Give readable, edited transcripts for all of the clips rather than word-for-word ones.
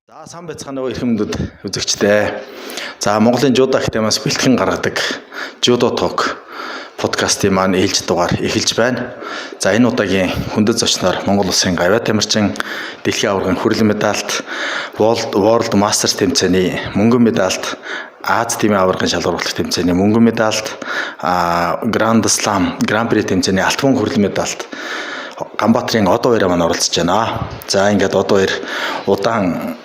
За сан байцгаана уу эрхэмнүүд үзэгчдээ. За Монголын жудо академиас бэлтгэн гаргадаг Judo Talk подкастын маань ээлж дугаар эхэлж байна. За энэ удаагийн хүндэт зочноор Монгол улсын гавьяа тамирчин дэлхийн аваргын хүрэлэн медальт World Masters тэмцээний мөнгөн медальт Аз тивийн аваргын шалгаруулах тэмцээний мөнгөн медальт Grand Slam Grand Prix тэмцээний алтан хүрэлэн медальт Ганбаатарын одоо хоёроо маань оролцож байна. За ингээд одоо хоёр удаан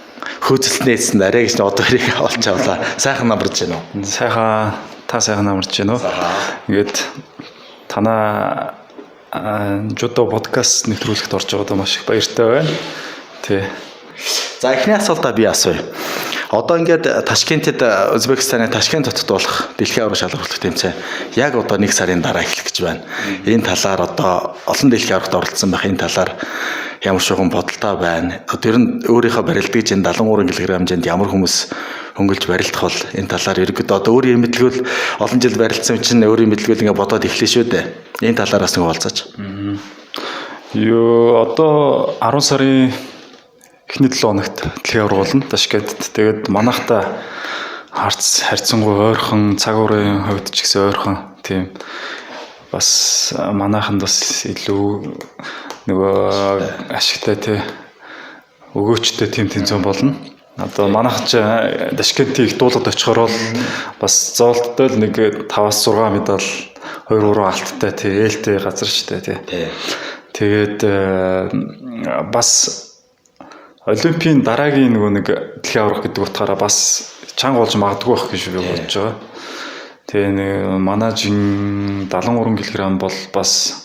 хөөцөлтнээсэн арай гэж одоо хоёрыг олж авлаа. Сайхан намарч байна уу? Сайхан намарч байна уу? Ингээд танаа жудо подкаст нэвтрүүлэгт орж байгаадаа маш их баяртай байна. Тий. За эхний асуултаа би асууя. Одоо ингээд Ташкентэд Узбекистаны Ташкент хотод болох дэлхийн аварга шалгаруулах тэмцээн яг одоо 1 сарын дараа эхлэх гэж байна. Энэ талаар одоо олон дэлхийн аваргад оролцсон байх энэ талаар ямар шугам бодолтой байна. Тэр нь өөрийнхөө барилдаж энэ 73 кг хэмжээнд ямар хүмүүс хөнгөлж барилдах бол энэ талаар ерөөдөө одоо өөрийн мэдлэгэл олон жил барилдсан чинь өөрийн мэдлэгэл ингээд бодоод эхлэв шүү дээ. Энэ талаараас нэг уулзаач. Одоо 10 сарын эхний 7 хоногт дэлхийн аварга болно Ташкентт. Тэгээд манайхта харьцангуй ойрхон цаг уурын хувьд ч гэсэн ойрхон тийм бас манайханд бас илүү нөгөө ашигтай тий өгөөчтэй тийм тэмцээн болно. Одоо манайх ч Ташкентийн их дуулаад очихоор бол бас зоолттой л нэг 5-6 медаль 2 алттай тий ээлтэй газар штэ тий. Тэгээд бас Олимпийн дараагийн нөгөө нэг дэлхийн аварга гэдэг утгаараа бас чанга болж магадгүй байх гэж би бодож байгаа. Тэгээ нэг манай жин 73 кг бол бас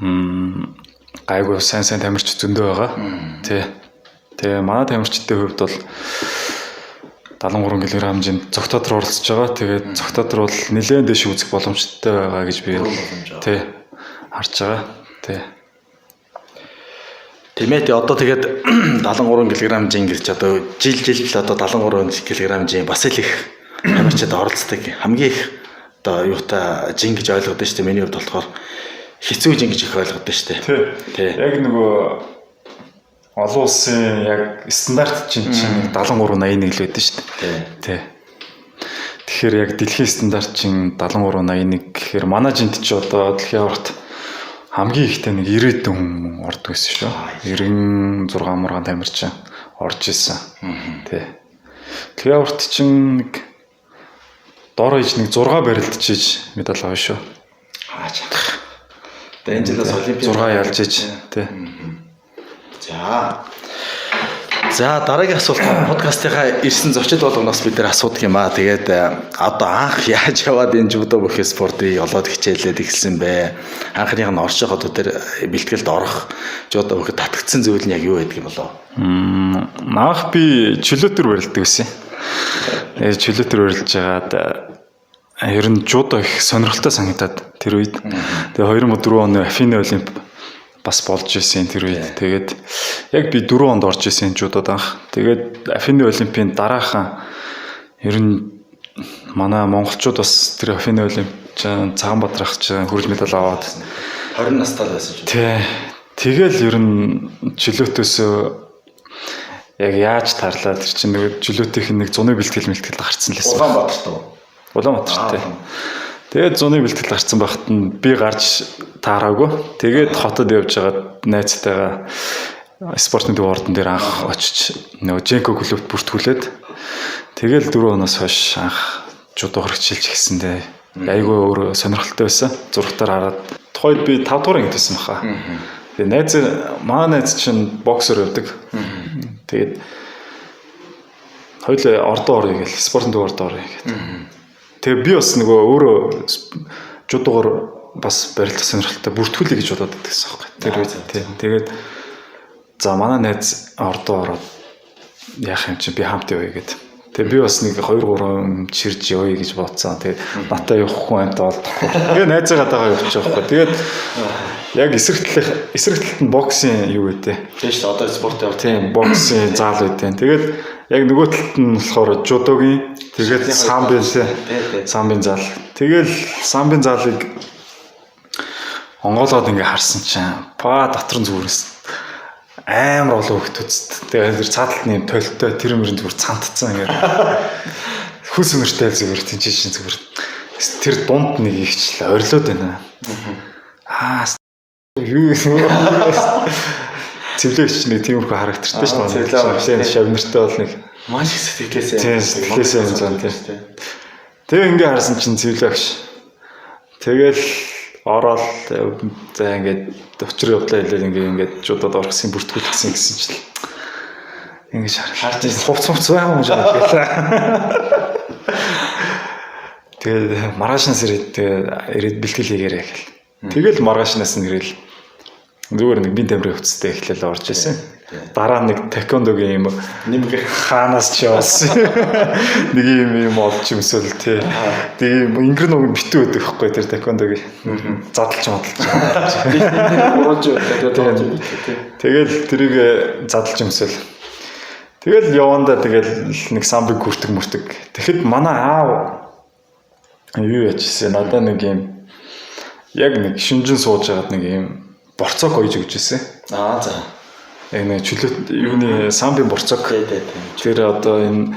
гайгүй сайн тамирч зөндөө байгаа. Тэгээ манай тамирчдын хувьд бол 73 кг хэмжээнд цогтод руу оролцож байгаа. Тэгээд цогтод руу бол нэлээд дэш үзэх боломжтой байгаа гэж би харж байгаа. Тэмээ одоо тэгээд 73 кг хэмжээ гэж одоо жил одоо 73 кг хэмжээ бас л их тамирчид оролцдог. Хамгийн их одоо юутай жин гэж ойлгоод байна шүү дээ. Миний хувьд болохоор хэцүү жин гэж их ойлгоод байна шүү дээ. Яг нөгөө олон улсын яг стандарт жин чинь 73-81 л байдаг шүү дээ. Тэгэхээр яг дэлхийн стандарт жин 73-81 гэхээр манай жинт чи одоо дэлхийн аваргад хамгийн ихтэй нэг 90 хүн ордог байсан шүү. 96 мургаан тамирчин орж исэн. Тэгээ аварт чинь нэг дор иж нэг 6 барилдчиж медаль авсан шүү. Тэгээ энэ жилээс олимпиад 6 ялж иж тий. За дараагийн асуулт подкастынхаа ирсэн зочид болгоноос бид нэр асуудаг юм аа. Тэгээд одоо анх яаж яваад энэ жудо бүх спортыг олоод хичээлээд эхэлсэн бэ? Анхных нь орших одоо тэр бэлтгэлд орох жудо бүх татгдсан зүйл нь яг юу байдаг юм болоо? Анх би чөлөөтөр барилдаг байсан. Чөлөөтөр барилж байгаад ер нь жудо их сонирхолтой санагдаад тэр үед. Тэгээ 2004 оны Афины олимп бас болж исэн тэр үед. Тэгээд яг би 4 онд орж исэн жудод анх. Тэгээд Афины олимпийн дараахан ер нь манай монголчууд бас тэр Афины олимп Цагаанбаатар ах чинь хүрэл медаль аваад 20 настай байсан шүү. Тэгэл ер нь чөлөөтөөсөө яг яаж тарлаа тэр чинь нэг чөлөөтийнх нэг зуны бэлтгэл гарцсан лээс. Улаанбаатар. Тэгээд зуны бэлтгэл гарцсан байхад нь би гарч таараагүй. Тэгээд хотод явж байгаад найзтайгаа спортын төв ордон дээр анх очиж нөгөө Женко клубт бүртгүүлээд тэгэл 4 оноос хойш анх жудо хөргөчилж гисэндээ айгүй өөр сонирхолтой байсан. Зургатаар хараад тухайд би 5 дугаар ангид байсан баха. Тэгээд манай найз чинь боксер явдаг. Тэгээд хоёул ордоо орё гэл спортын төв ордоо орё гэдэг. Тэгээ би бас нөгөө өөрөө жудогоор бас барилдах сонирхолтой бүртгүүлээ гэж бодоод байсан байхгүй. Тэр үед тэгээд за манай найз ордоо ороод яах юм чи би хамт явъя гэдэг. Тэгээ би бас нэг 2-3 чирж явъя гэж бодсон. Тэгээд натаа явах хүн амт олдохгүй. Тэгээ найзаагаа дагаа явчих байхгүй. Тэгээд яг эсрэг талд нь боксын юу гэдэг. Тийм шүү дээ. Одоо спорт явах. Тийм боксын заал үүдэн. Тэгээд яг нөгөө талд нь болохоор жудогийн тэгээд самбын зал. Тэгэл самбын залыг онгоолоод ингээ харсан чинь дотор нь зүгээрс амар олон хөлтөцт. Тэгээд тэр цааталт нэм толтой тэр мөрөнд зүгээр цантцсан ингээд. Хүс өнөртэй зүгээр тэнцэж зүгээр. Тэр дунд нэг ихчлээ орилоод байна. Юу цэвлэгч нэг тиймэрхүү харагдчихсан шүү дээ. Шавнартай бол нэг маш их сэтгэлээсээ сэтгэлээсээ зан тийм. Тэгээ ингээ харсан чинь цэвлэгч. Тэгэл ороод за ингээд учир явдлаа хэлээд ингээд жуудад орохсын бүртгүүлсэн гэсэн чинь ингэж харж хувц байм юм шиг байлаа. Тэгээд маргаашнаас ирээд бэлтгэл хийгээрэй гэл. Тэгэл маргаашнаас нь ирэл зүгээр нэг бие тамирын хувцастай эхлээл орж исэн. Дараа нэг такондогийн юм нэмэг хаанаас ч явсан. Нэг юм олж юмсэл тий. Тэгээ ингэр нэг битүү байдаг хгүй тэр такондогийн. Задлж модалж. Тэгэл тэрийг задлж юмсэл. Тэгэл явандаа тэгэл нэг самбыг хүртэг мөртөг. Тэгэхэд манай аав юу яжсэн надаа нэг юм яг нэг шинжин сууж байгаад нэг юм борцоо гоёж өгчээсэн. За. Энэ чөлөөт юуны самбын борцог. Тэр одоо энэ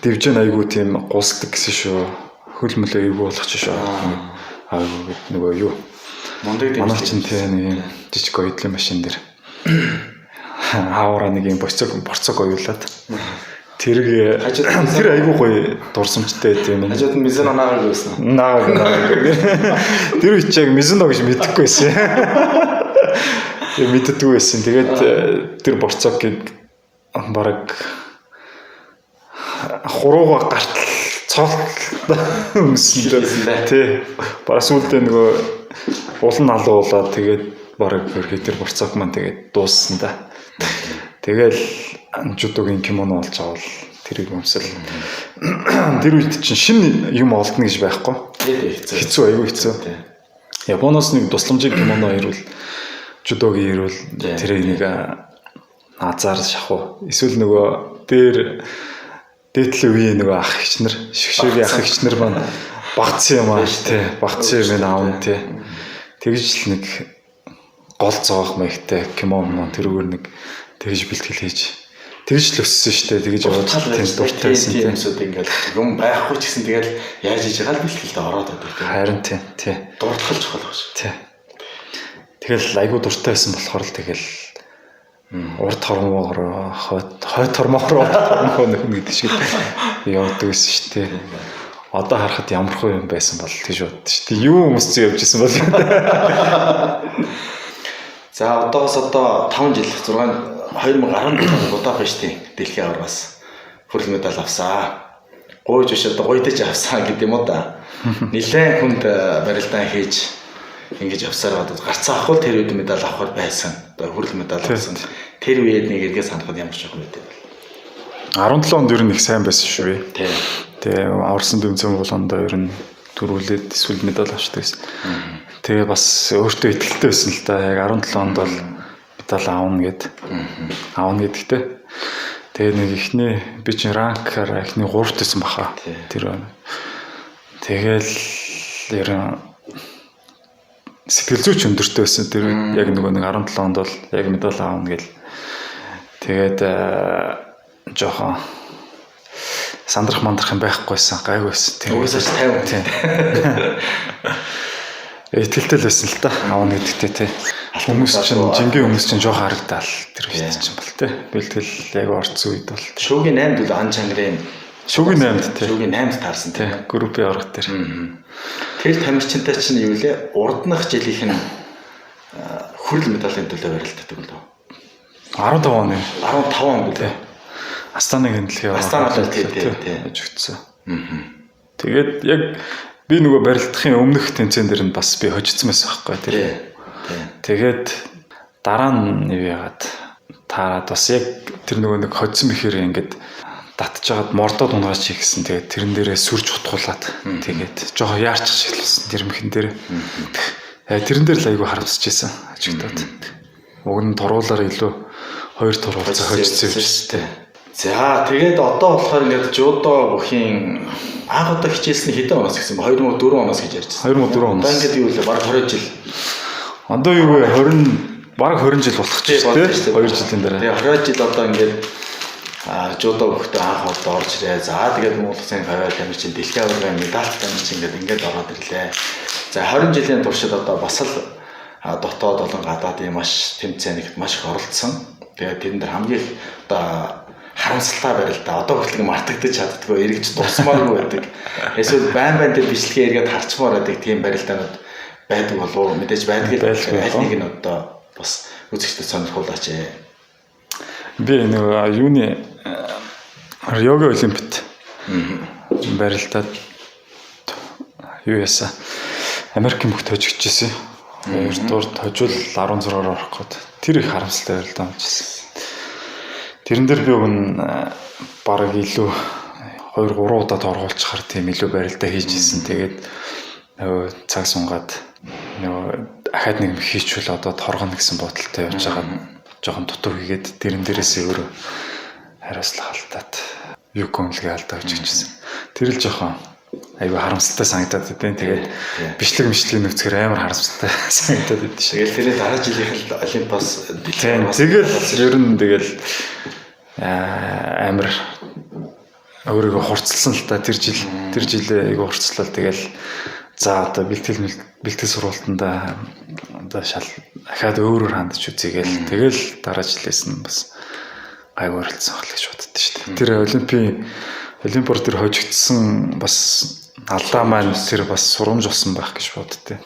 дивжин айгуу тийм гулсдаг гэсэн шүү. Хөл мөлөө айгуу болгоч шүү. Айгуу нөгөө юу. Мундаг дивжин. Манай чинь тийм нэг жижиг гоёдлын машин дээр. Хавра нэг юм борцог гоёлаад. Тэр айгуу гоё дурсамжтай тийм. Хажууд нь Мизуно наагаад байсан. Тэр үеч яг Мизуно гэж мэдэхгүй байсан. Мэддэггүй байсан. Тэгээд тэр борцоогийг бараг хурууга гартал цоол өмсөлөө. Тий. Бараг сүулдэ нөгөө улан алуулаад тэгээд бараг тэр борцоог маань тэгээд дууссан да. Тэгэл жудогийн кимоно олж авал тэрийг өмсөл. Тэр үед чинь шинэ юм олдно гэж байхгүй. Хэцүү аюу хэцүү. Японоос нэг тусламжийн кимоно ирвэл жудогийн ирвэл тэрийг нэг азар шахуу. Эсвэл нөгөө дээр дээдлийн үеийн нөгөө ах ихчнэр, шгшээгийн ах ихчнэр маань багцсан юм аа тий. Багцсан юм аав тий. Тэгж л нэг гол зоох маягтай кимоно тэрүүгээр нэг тэгж бэлтгэл хийж тэгж л өссөн шүү дээ. Тэгж яваад тийм дуртайсэн тийм юмсууд ингээл юм байхгүй ч гэсэн тэгэл яаж хийж байгаа л бэлтгэлд ороод байдаг. Харин тий. Дуртахал чухал багш. Тий. Тэгэл айгуу дуртайсэн болохоор л тэгэл урд хормоогоор хойд хормоогоор нэг гэдэг шиг явдаг гэсэн шүү дээ. Одоо харахад ямар хөө юм байсан бол тийш боддоо шүү дээ. Юу өмсцэн явж исэн бол. За одоос 5 жил 2014 удаа биш тийм дэлхийн аваргаас хүрэл медаль авсаа. Гойж биш одоо гойдож авсаа гэдэг юм уу да. Нилээн хүнд барилдаан хийж ингэж авсаар гадаад гарцаа авах тэр үед медаль авахар байсан. Одоо хүрэл медаль авсан. Тэр үед нэг эргээ санахад ямар ч юм бэ? 17 онд ер нь их сайн байсан шүү би. Тий. Тэгээ аварсан дэмцэн болгонд ер нь төрүүлээд эсвэл медаль авчдаг гэсэн. Тэгээ бас өөртөө итгэлтэй байсан л да. Яг 17 онд бол медаль аавна гэдэгтэй. Тэгээ нэг ихний би чинь ранкаар ихний 3-т байсан баха. Тэр тэгэл ер нь сэтгэл зүйч өндөртэй байсан. Тэр яг нөгөө нэг 17 онд бол яг медаль аавна гэл. Тэгээд жоохон сандрах мандрах юм байхгүйсэн, гайгүйсэн. Угсаач 50. Тийм. Итгэлтэй л байсан л та. Аавна гэдэгтэй тий. Хүмүүс чинь жингийн хүмүүс чинь жоохон харагдаал тэр үед чинь бол тий. Бэлтгэл яг орцсон үед бол шүүгийн 8-д үл ан чангарын шүүгийн 8-д тий. Шүүгийн 8-д таарсан тий. Группийн орго тэр. Тэр тамирчинтай чинь юу лээ? Урднах жилийнх нь хүрэл медалийн төлөө барилддаг юм лөө. 15 оны. 15 он билээ. Астанагийн дэлхийн Астана дэлхийн тий. Ажигдсан. Тэгээд яг би нөгөө барилдахын өмнөх тэмцээн дээр нь бас би хожицсан байсан байхгүй тэр. Тэгээд дараа нь юу яагаад таарад бас яг тэр нөгөө нэг хоцсон бэхээр ингээд татж жагаад мордоод унгаач хийгсэн. Тэгээд тэрэн дээрээ сүрж утгуулад тэгээд жоохон яарчих шиглсэн тэрмхэн дээр. Тэрэн дээр л айгүй харамсаж байсан ажигдаад. Уг нь туруулаар илүү 2 туруулцаа хожицсан юм шиг. За тэгээд одоо болохоор ингээд жудо бүхийн анх удаа хичээлсэн хэдэн оноос гэсэн бэ? 2004 оноос гэж ярьжсэн. 2004 оноос. Одоо ингээд юу вэ? Бараг 20 жил. Одоо юу вэ? 20 бараг 20 жил болох ч тийм 2 жилийн дараа. Тэгээ 20 жил одоо ингээд жудо хөхтөө анх удаа орж ирээ. За тэгээд Монгол Улсын хавьяа тамирчин дэлхийн аваргын медаль тамирчин ингээд ороод ирлээ. За 20 жилийн туршид одоо бас л дотоод болон гадаадын маш тэмцээнийгт маш их оролцсон. Тэгээд тэрэн дээр хамгийн одоо харамсалтай байр л да. Одоо хүртэл мартагдаж чаддгүй эргэж дусмааргүй байдаг. Эсвэл байн тэр бичлэгээ эргээд харчмаар байдаг тийм барилдаанууд байдаг болов мэдээж байдаг л аль нэг нь одоо бас үзэгчдэд сонирхуулаач. Би нэг юуны йога олимпиад барилдаад юу яасан Америкийн бүгд хожигдчихсэн. Хоёрдугаар хожил 16-аар орох гээд тэр их харамсалтай барилдаа амжсэн. Тэрэн дээр би өгн бараг илүү 2-3 удаад оргуулчихар тийм илүү барилдаа хийжсэн. Тэгээд нөгөө цаг сунгаад нөгөө ахаад нэг хийчихвэл одоо торгоно гэсэн бодолтой явж байгаа. Жохон дутуу хийгээд тэрэн дээрээс өөрөө хариуцлага алдаад юу комлгээ алдаа гэж хэлсэн. Тэр л жохон айгүй харамсалтай санагдаад байна. Тэгээд бичлэг нөхцөр амар харамсалтай санагдаад байд шээ. Тэгэл тэрээ дараа жилийнх олимпиас тэгэл ер нь тэгэл амар өөрийгөө хурцлсан л та тэр жилээ айгүй хурцлал тэгэл за одоо бэлтгэл сургалтанда одоо шал ахаад өөрөөр хандж үзьгээл тэгэл дараа жилээс нь бас гайг оролцсон хэл гэж боддоо шүү дээ. Тэр олимпиар тэр хожигдсан бас алдаа маань тэр бас сурамж болсон байх гэж боддоо.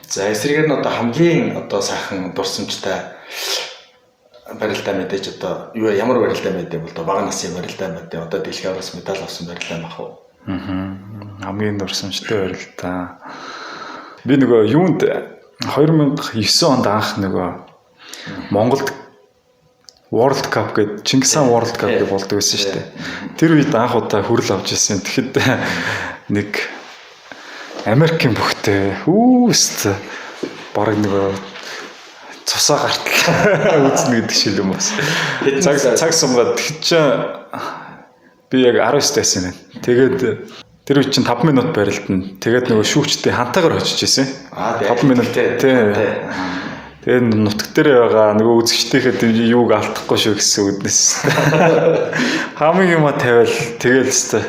За эсрэгээр нь одоо хамгийн одоо сайхан дурсамжтай барилдаа мэдээж одоо ямар барилдаа мэдээ бол одоо бага насны барилдаа мэдээ одоо дэлхийн авраас медаль авсан барилдаа мах уу? Хамгийн дурсамжтай барилдаа. Би нөгөө юунд 2009 онд анх нөгөө Монголд World Cup гэдэг Чингис хаан World Cup гэдэг болдог байсан шүү дээ. Тэр үед анх удаа хүрэл авч ирсэн. Тэгэхэд нэг Америкийн бүхтэй үүст бараг нөгөө цусаа гартал үзнэ гэдэг шил юм бас. Цаг сумгаад тэгчээ би яг 19 тайсан байна. Тэгээд тэр үе чинь 5 минут барилдана. Тэгээд нөгөө шүүгчтэй хантайгаар очиж ирсэн. 5 минут тий. Тэгээд нутг дээр байгаа нөгөө үзэгчтэйхэд юуг алдахгүй шүү гэсэн үднэс. Хамгийн юма тавиал тэгэл өстой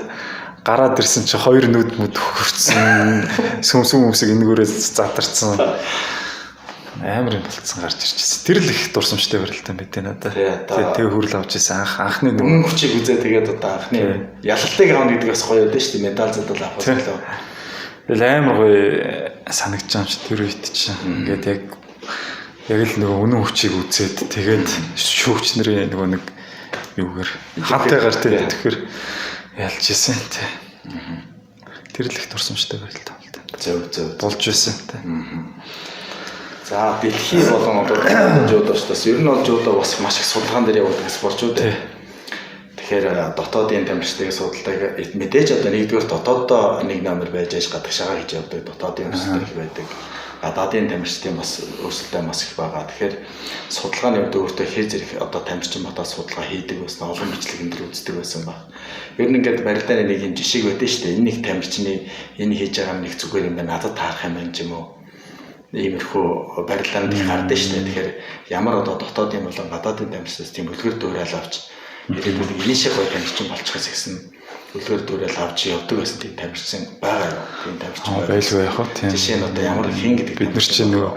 гараад ирсэн чи хоёр нүд мүд хөрцсөн. Сүмсүм энгүүрээ задарсан. Амар юм болцсон гарч ирчихсэн. Тэр л их дурсамжтай барилтаа байт надад. Тэгээ хүрэл авч ирсэн анхны өмнө хүчийг үзээ тэгээд одоо анхны ялалтыг авах гэдэг бас гоё байдаг шүү дээ. Медаль задал авах хэрэгтэй. Тэгэл амар гоё санагдаж байгаа юм чи тэр үед чинь. Ингээд яг л нөгөө үнэн хүчийг үзээд тэгээд шүүгч нарын нөгөө нэг юугаар хатайгаар тэгэхээр ялж исэн тий. Тэр л их дурсамжтай барилтаа бол та. Зөв болж исэн тий. За дэлхийн болон одоо жуудаас ер нь бол жуудаа бас маш их судалгаан дээр явуулдаг спортчууд. Тэгэхээр дотоодын тамирчдын судалгааг мэдээж одоо нэгдүгээр дотооддоо нэг номер байж гадагшаагаа хийж явдаг дотоодын өсөлт их байдаг. Гадаадын тамирчдын бас өрсөлдөөн бас их байгаа. Тэгэхээр судалгааны хувьд өөртөө хэр зэрэг одоо тамирчин батаа судалгаа хийдэг байсан олон бичлэг энэ төр үздэг байсан ба. Ер нь ингээд барилдааны нэг юм жишээ байдаг шүү дээ. Энэ нэг тамирчны энэ хийж байгаа нэг зүгээр юм байна. Надад таарах юм байна ч юм уу. Иймэрхүү барилдаанд их гардаг шүү дээ. Тэгэхээр ямар одоо дотоодын болон гадаадын тамирчдаас тийм үлгэр дуурайл авч ирээдүйд энэ шиг гоё тамирчин болчихоос гэсэн үлгэр дуурайл авч явдаг байсан тийм тамирчин байгаа юу? Тийм тамирчин байлгүй яах вэ? Тийм. Жишээ нь одоо ямар хин гэдэг бид нар чинь нөгөө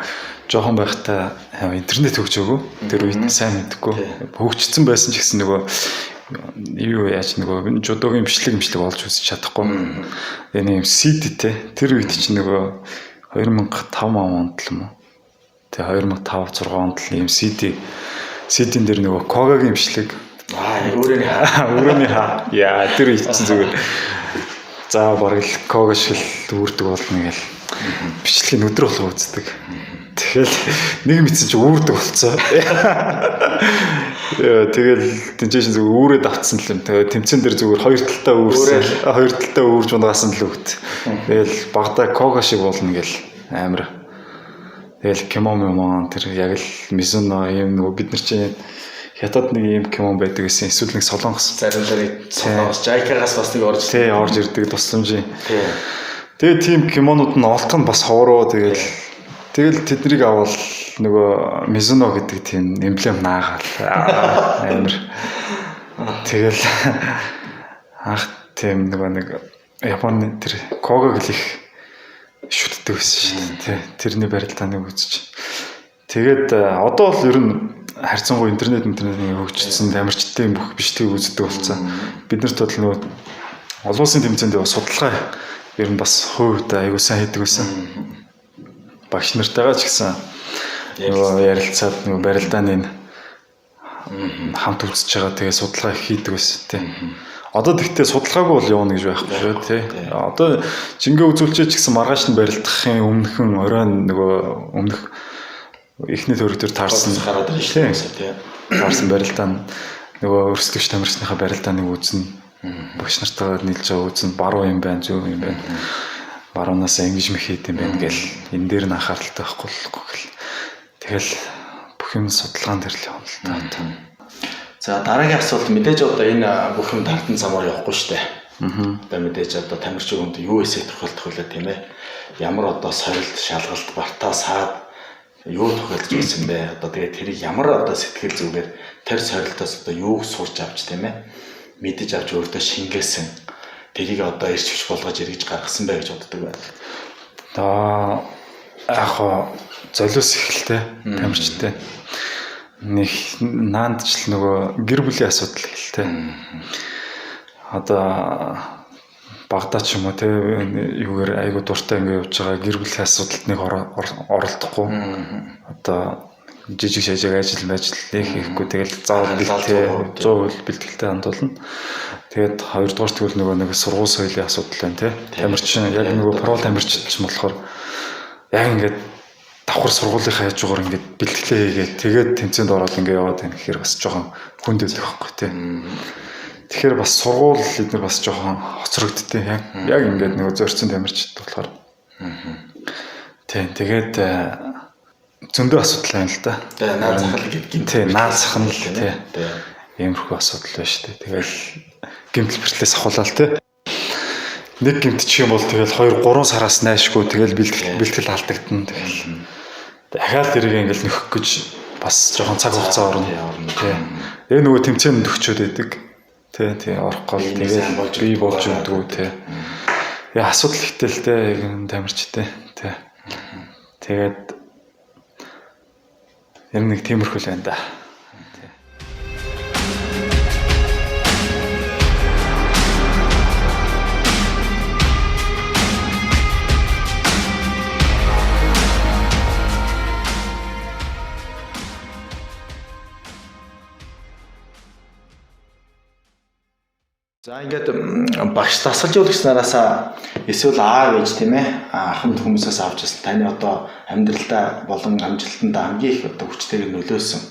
жоохон байхдаа интернет хөгжөөгөө тэр үед сайн мэдгүй хөгжсөн байсан ч гэсэн нөгөө юу яаж нөгөө жудогийн бичлэг олж үзэж чадахгүй. Энэ юм CD те тэр үед чинь нөгөө 2005 онд л юм уу. Тэгээ 2005 6 онд л юм CD-н дээр нөгөө Когагийн бичлэг өөрөөний хаа яа тэр их чинь зүгээр за бараг л Кога шиг л үүрдэг болно гэл бичлэгийг өдөр болго үздэг. Тэгэл нэг мэдсэн чи үүрдэг болцоо. Тэгэл тэнцээш зүгээр үүрээд авцсан л юм. Тэгээ тэмцэн дээр зүгээр хоёр талдаа үүрж унаасан л үгт. Тэгэл багада Кога шиг болно гэл амар. Тэгэл кимон тэр яг л Мисуно юм нөгөө бид нар чинь хятад нэг юм кимон байдаг гэсэн эсвэл нэг солонгос заримдаа солонгос Жайкагаас бас нэг орж ирдэг тусламжийн. Тэгээ тийм кимонууд нь олдох нь бас ховроо тэгэл тэднийг авал нөгөө Mizuno гэдэг тийм эмблем наагаал амар. Тэгэл анх тийм нөгөө нэг Японы тэр Кого гэлих шүтдэг байсан шүү дээ. Тэрний барилдааныг үзэж. Тэгээд одоо бол ер нь харьцангуй интернет хөгжсөн тамирчдын бүх бичлэгийг үздэг болсон. Бид нарт бол нөгөө олон улсын тэмцээнд судалгаа ер нь бас хувьд аягүй сайн хийдэг байсан. Багш нартайгаа ч гэсэн нөгөө ярилцаад нөгөө барилдааны хамт үзэж байгаа тэгээ судалгаа хийдэг байсан тийм. Одоо тэгтээ судалгаагүй бол явна гэж байхгүй шүү тий. Одоо жингээ үзүүлчээ ч гэсэн маргааш нь барилдахын өмнөхөн оройн нөгөө өмнөх эхний төвөөр таарсан гараад ирж байсан тий. Таарсан барилдаа нөгөө өрсөлдөгч тамирчныхаа барилдааныг үзнэ. Багш нартайгаа нийлж байгаа үзнэ. Баруун юм байна, зөв юм байна. Баруунаас ингэж мэх хийд юм байна гэл энэ дээр нь анхааралтай байхгүй гэл. Тэгэл бүх юм судалгаан дээр л явна л та. За дараагийн асуулт мэдээж одоо энэ бүх юм тартан замаар явахгүй шүү дээ. Одоо мэдээж одоо тамирчин хүнд юу эсэ тохиолдох вэ тийм ээ. Ямар одоо сорилт, шалгалт, бартаа, саад юу тохиолдож байсан бэ? Одоо тэгээд тэрийг ямар одоо сэтгэл зүгээр тэр сорилтоос одоо юуг сурч авч тийм ээ. Мэдэж авч өөртөө шингээсэн. Тэрийг одоо ирч хүч болгож эргэж гаргасан бай гэж боддог байна. Одоо яг золиос ихэлтэй тамирчтай. Нэг наандч л нөгөө гэр бүлийн асуудал ихэлтэй. Одоо багтаа ч юм уу те юугаар айгу дуртай ингэ явж байгаа гэр бүлийн асуудалд нэг оролдохгүй. Одоо жижиг шажиг ажил хийхгүй тэгэл заавал бэлтгэлтэй 100% бэлтгэлтэй хандуулна. Тэгээд хоёрдугаар тэгвэл нөгөө нэг сургууль соёлын асуудал байна те. Тамирчин яг нөгөө про тамирчид ч болохоор яг ингээд давхар сургуулийнхаа хажуугаар ингээд бэлтгэлээ хийгээд тэгээд тэмцээнд ороод ингээд яваад байна гэхээр бас жоохон хүндэт байхгүй те. Тэгэхээр бас сургууль эдгээр бас жоохон хоцрогддیں۔ Яг ингээд нөгөө зорьсон тамирчид болохоор. Тийм тэгээд зөндөө асуудал байна л да. Тэгээ наад захал гэдэг. Тийм наад захал тийм. Иймэрхүү асуудал байна шүү дээ. Тэгэл гэмтэл бэртлээс ахуулаад тийм. Нэг гэмтчих юм бол тэгэл 2-3 сараас найшгүй тэгэл бэлтгэл алдагдана тэгэл. Дахиад тэрийг ингээл нөхөх гэж бас жоохон цаг хугацаа орно. Тийм. Тэгээ нөгөө тэмцээнд нөхчөөд байдаг. Тийм орох гол тэгээд бий болж өгдөг тийм. Яа асуудал ихтэй л дээ тамирчтай. Тийм. Тэгээд ер нь нэг тиймэрхүү л байна да. За ингээд багш тасалжуулагч нараасаа эсвэл аав ээж тийм ээ ахмад хүмүүсээс авч ирсэн таны одоо амьдралдаа болон амжилтанд хамгийн их одоо хүчтэйг нөлөөсөн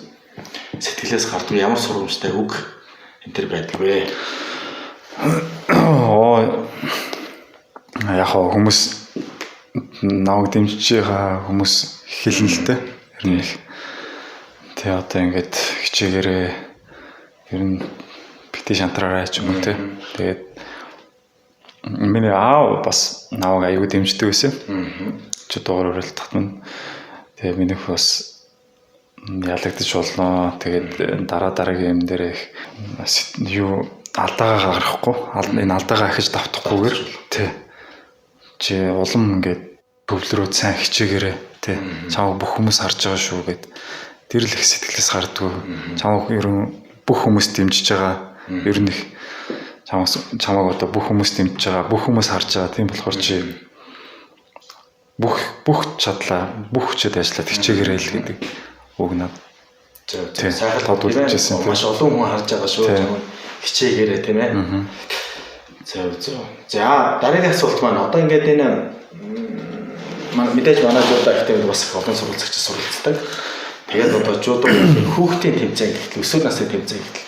сэтгэлээс гардаг ямар сургамжтай үг энэ төр байдаг вэ? Яг хүмүүс наваг дэмжиж байгаа хүмүүс хэлнэ л дээ. Ер нь их тий одоо ингээд хичээгээрээ ер нь бити шантраарай ч юм уу тий. Тэгээд миний аав бас наваг аягүй дэмждэг байсан. Чи дуугаар уралдахад нь тэгээ миний бас ялагдчих болно. Тэгээд дараагийн юм дээр их юу алдаагаа гаргахгүй, энэ алдаагаа ахиж давтахгүйгээр тий. Чи улам ингээд төвлөрөөд сайн хичээгээрээ тий. Чамайг бүх хүмүүс харж байгаа шүү гэд тэр л их сэтгэлээс гардгүй. Чамайг ерөн бүх хүмүүс дэмжиж байгаа. Ер нь их чамайг одоо бүх хүмүүс дэмжиж байгаа, бүх хүмүүс харж байгаа. Тийм болохоор чи бүх чадлаа, бүх хүчээр ажиллаад хичээгээрэй л гэдэг үг над. За сайхан тодулж ирсэн. Маш олон хүн харж байгаа шүү. Чамайг хичээгээрэй тийм ээ. За дараагийн асуулт маань одоо ингээд энэ мэдээж манай жуудаа ихтэй бас олон сурвалжлагч суралцдаг. Тэгээд одоо жуудаа хүүхдийн тэмцээн гэхэл өсвөр насны тэмцээн гэхэл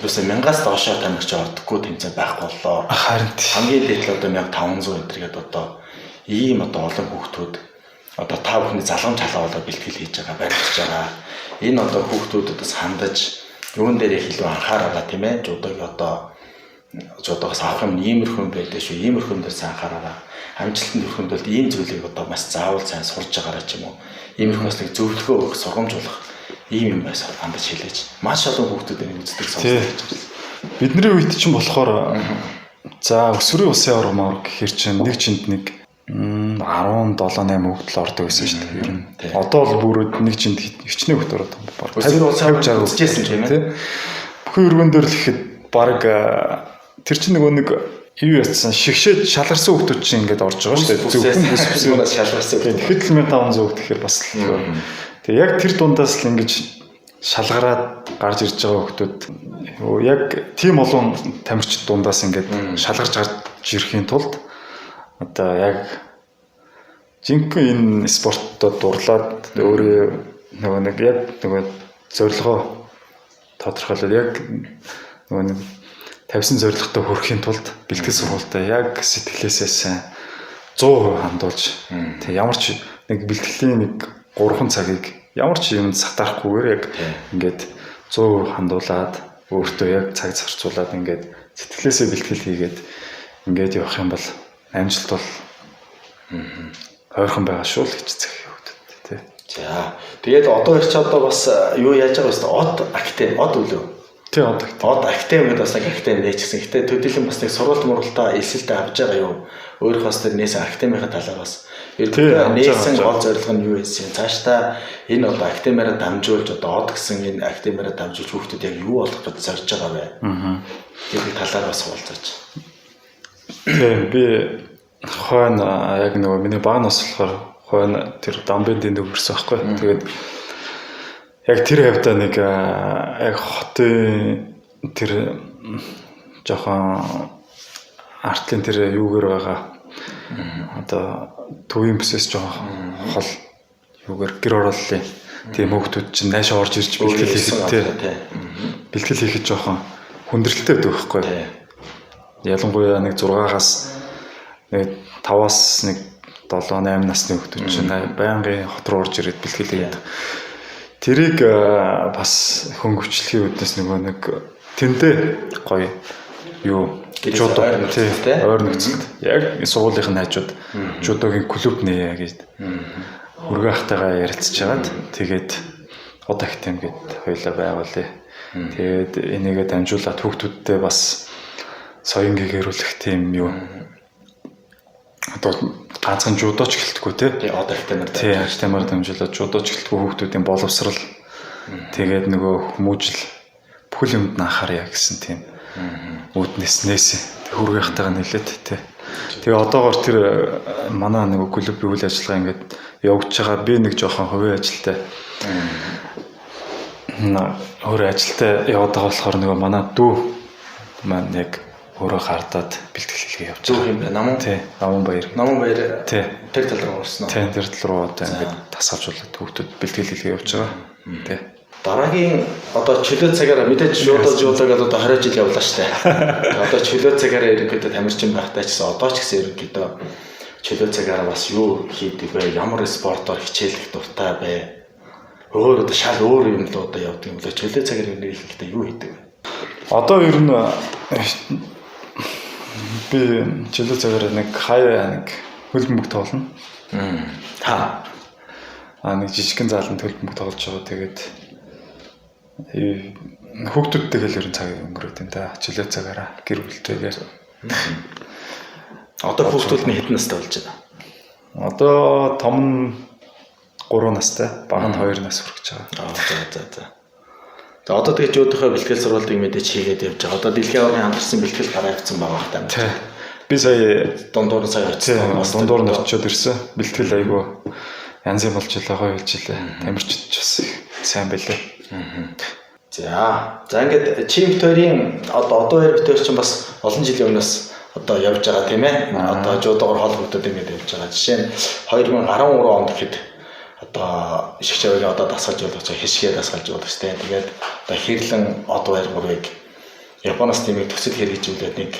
юусе 1000-аас доошоо тамирч ордоггүй тэмцээн байхгүй боллоо. Харин хамгийн дээд л одоо 1500 энэ төргээд одоо ийм одоо олон хүүхдүүд одоо та бүхний залгамж халаа болоо бэлтгэл хийж байгаа барьж байгаа. Энэ одоо хүүхдүүдээс хандаж юун дээр илүү анхаараа тийм ээ жуудаг одоо жуудагаас авах юм иймэрхүү юм байдаг шүү. Иймэрхүү юм дээр сайн анхаараарай. Амжилтанд хүрэхэд бол ийм зүйлийг одоо маш заавал сайн сурж байгаарай ч юм уу. Иймэрхүү бас нэг зөвлөгөө өгөх, сургамжуулах ийм юм байсан хандаж хэлээж. Маш олон хүүхдүүд энийг үздэг сонсдог гэж байна. Бидний үед чинь болохоор за өсвөрийн улсын ормоор гэхэр чинь нэг чинд нэг 17 8 хүүхдэл ордог байсан шүү дээ. Ер нь. Одоо бол бүр нэг чинд хичнээн хүүхдэл ордог юм байна. 50 60 үзчихсэн тийм ээ. Бүхэн өргөн дээр л ихэд баг тэр чинь нэг юу яцсан шигшээд шалгарсан хүүхдүүд чинь ингээд орж байгаа шүү дээ. Зөвхөн бүс шалгарсан. Тэгэхэд л 1500 гэхээр бас л. Тэгээ яг тэр дундаас л ингэж шалгараад гарч ирж байгаа хүүхдүүд яг тийм олон тамирчид дундаас ингээд шалгарч гарч ирэхийн тулд одоо яг жинхэнэ энэ спортод дурлаад өөрөө нэг яг зорилгоо тодорхойлоод яг нэг тавьсан зорилготой хүрэхийн тулд бэлтгэл сургалтаа яг сэтгэлээсээ сайн 100% хандуулж тэг ямар ч нэг бэлтгэлийн нэг 3 цагийг ямар ч юмд сатаарахгүйгээр яг ингээд 100% хандуулаад өөртөө яг цаг зарцуулаад ингээд сэтгэлээсээ бэлтгэл хийгээд ингээд явах юм бол амжилт бол ойрхон байгаа шүү л гэж зэх хөвдөд тий. За тэгээд одоо ирч одоо бас юу яаж байгаа вэ? Од актив од үлээ. Тий од актив. Од актив гэдэг бас нэг актив нээчихсэн. Гэтэ төдийлөн бас нэг сургалт муралтаа эсэлдэ авч байгаа юу? Өөрөөхөө бас тэр нээсэн активийнхаа талаар бас нээсэн гол зорилго нь юу байсан? Цаашдаа энэ одоо активаараа дамжуулж одоо од гэсэн энэ активаараа дамжуулж хүүхдүүд яг юу болох гэж зорж байгаа вэ? Тэгээд талаар бас уулзаач. Тийм би хойно яг нөгөө миний баг нас болохоор хойно тэр дамбын дэнд өгөрсөн байхгүй. Тэгээд яг тэр хавьдаа нэг яг хотын тэр жоохон артлын тэр юугээр байгаа одоо төвийн бүсээс жоохон хол юугээр гэр орооллын тийм хүүхдүүд чинь наашаа орж ирж бэлтгэл хийхэд тий. Бэлтгэл хийхэд жоохон хүндрэлтэй байдаг байхгүй. Ялангуяа нэг 6-аас нэг 5-аас нэг 7-8 насны хүүхдүүд чинь байнгын хот руу орж ирээд бэлтгэл хийгээд тэрийг бас хөнгөвчлөхийн үднэс нөгөө нэг тэндээ гоё юу жудо тий ойр нөхцөлд яг суулгын хажууд жудогийн клуб нэ гэж хүргэхтэйгээ ярилцж хагаад тэгээд одоо их тийм гээд хоёлаа байгуулъя. Тэгээд энийгээ дамжуулаад хүүхдүүдтэй бас соён гэгэрүүлэх тийм юу одоо ганцхан жудоч гэлтгүй тий одоо их тамир тий тамир дамжуулаад жудоч гэлтгүй хүүхдүүдийн боловсрал тэгээд нөгөө хүмүүжил бүхэл юмд анхаарья гэсэн тийм үүднээс нээсэн хүргэхтэйгээ нэлээд тий. Тэгээ одоогоор тэр манай нөгөө клуб үйл ажиллагаа ингээд явагдаж байгаа би нэг жоохон хувийн ажилтай өөр ажилтай яваад байгаа болохоор нөгөө манай дүү маань яг өөрөө хардаад бэлтгэл хийлгээ явж байгаа юм байна. Намун тий Намун баяр тий тэр тал руу орсон уу? Тий тэр тал руу одоо ингээд тасалжуулаад хүүхдүүд бэлтгэл хийлгээ явж байгаа тий. Дараагийн одоо чөлөө цагаараа мэдээж жуудаг одоо 20 жил явлаа штэ. Одоо чөлөө цагаараа ерөнхийдөө тамирчин байхтай ч гэсэн одоо ч гэсэн ерөнхийдөө чөлөө цагаараа бас юу хийдэг вэ? Ямар спортоор хичээлэх дуртай вэ? Өөр одоо шал өөр юм л одоо явдаг юм лээ. Чөлөө цагаар ерөнхийдөө юу хийдэг вэ? Одоо ер нь би чөлөө цагаараа нэг хаяа нэг хөлбөмбөг тоглоно. Та нэг жижигхэн зааланд хөлбөмбөг тоглож байгаа. Тэгээд хүүхдүүдтэйгээ л ер нь цаг өнгөрөөд энэ та чөлөө цагаараа гэр бүлтэйгээр. Одоо хүүхдүүд нь хэдэн настай болж байна? Одоо том нь 3 настай, бага нь 2 нас хүрэх гэж байгаа. За. За одоо тэгээд жуудахаа бэлтгэл сургалтыг мэдээж хийгээд явж байгаа. Одоо дэлхийн орны хамтарсан бэлтгэл гараа авсан байгаа юм байна. Би сая дундуур нь сая очсон. Дундуур нь очиод ирсэн. Бэлтгэл айгүй янз бүр болж илээ, гоё болж илээ. Тамирчид ч бас сайн байлээ. За ингээд чим тойрын одоо хоёр битэр чинь бас олон жилийн өмнөөс одоо явж байгаа тийм ээ. Одоо жуудгаар холбогдоод ингээд явж байгаа. Жишээ нь 2013 онд гэхэд одоо ишг чавыг одоо дасгалж болох цаг хишгээ дасгалж болох тийм. Тэгээд одоо хэрлэн од баяр гурвыг Японоос тэмээ төсөл хэрэгжүүлээд нэг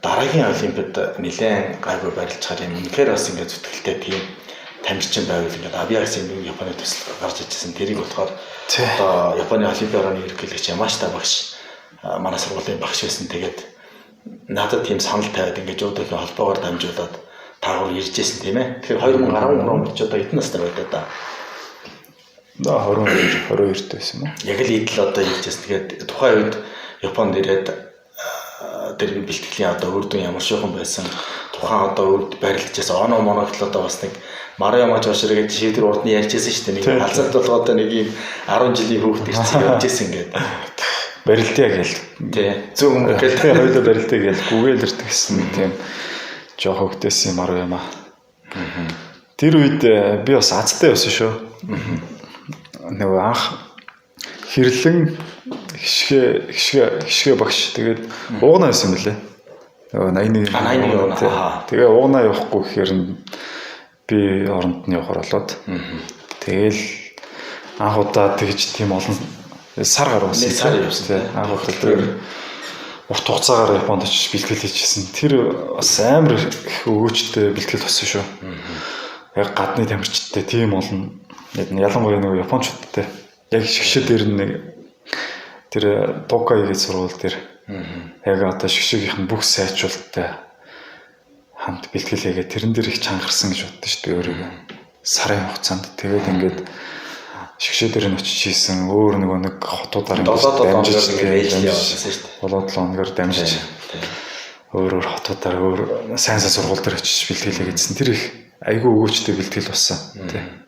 дараагийн олимпиад нэлээд гайгүй барилж чаар юм. Үнэхээр бас ингээд зүтгэлтэй тийм тамирчин байвал ингээд авиасын Японы төсөл гарч ижсэн. Тэрийг болохоор одоо Японы олимпиадын ерөнхийлөгч Ямашта багш манай сургуулийн багш байсан. Тэгээд надад тийм санал тавиад ингээд жуудогийн холбоогоор дамжуулаад таагаар ирж байсан тийм ээ. Тэгэхээр 2013 онд ч одоо эдэн настай байлаа да. 22 байсан юм уу? Яг л идэл одоо ирж байсан. Тэгээд тухайн үед Японд ирээд тэр бэлтгэлийн одоо үр дүн ямар шуухан байсан. Тухайн одоо үрд барилдажсэн оно моногт одоо бас нэг Марио Мажошир гэж шийдвэр урдны ярьжсэн шүү дээ. Нэг халзалт болгоод нэг юм 10 жилийн хүүхэд ирсэн явж исэн ингээд. Барилдаа гээл. Тий. Зөв юм гээл. Хоёулаа барилдаа гээл гүгээл ирдэг гэсэн тийм жоох хөвгтэйсэн Марио юм аа. Тэр үед би бас азтай байсан шүү. Нөгөө анх хэрлэн хишгэ багш тэгээд уугнаа байсан юм лээ. Нөгөө 81 он. Тэгээ уугнаа явахгүй гэхээр би оронд нь явахаар болоод. Тэгэл анх удаа тэгж тийм олон сар гарсан. Сар явсан. Анх удаа тэр урт хугацаагаар Японд очиж бэлтгэл хийжсэн. Тэр бас амар их өгөөчтэй бэлтгэл болсон шүү. Яг гадны тамирчидтэй тийм олон ялангуяа нэг японочдтой яг шгшээ дээр нэг тэр Токай гэж сургууль дээр яг одоо шгшээгийнх нь бүх сайжруулалттай хамт бэлтгэл хийгээд тэрэн дээр их чангарсан гэж боддоо шүү дээ өөрийгөө сарын хугацаанд тэгээд ингээд шгшээ дээр нь очиж хийсэн өөр нэг хотуудаар дамжиж ээлжлээ явуулсан шүү дээ. Болоод 7 хоногор дамжиж өөр хотуудаар өөр сайн сургууль дээр очиж бэлтгэл хийгээдсэн тэр их айгүй өгөөчтэй бэлтгэл болсон тийм